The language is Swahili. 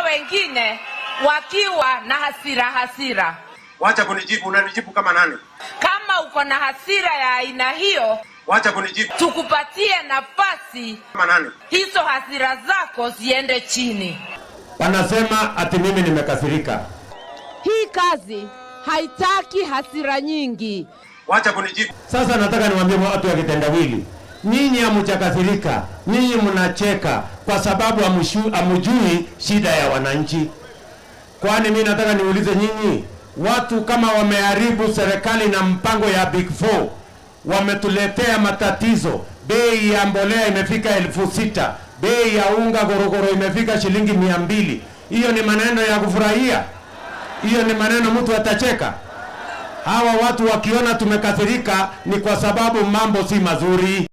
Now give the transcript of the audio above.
wengine wakiwa na hasira. Wacha kunijibu, unanijibu kama nani? Kama uko na hasira ya aina hiyo, wacha kunijibu. Tukupatie nafasi kama nani? Hizo hasira zako ziende chini. Wanasema ati mimi nimekasirika. Hii kazi haitaki hasira nyingi. Wacha kunijibu. Sasa nataka niwaambie watu wa kitendawili. Nyinyi hamjakasirika, nyinyi mnacheka kwa sababu hamjui shida ya wananchi. Kwani mimi nataka niulize nyinyi, watu kama wameharibu serikali na mpango ya Big Four, wametuletea matatizo, bei ya mbolea imefika 6,000, bei ya unga gorogoro imefika shilingi 200. Hiyo ni maneno ya kufurahia? Hiyo ni maneno mtu atacheka? Hawa watu wakiona tumekasirika ni kwa sababu mambo si mazuri.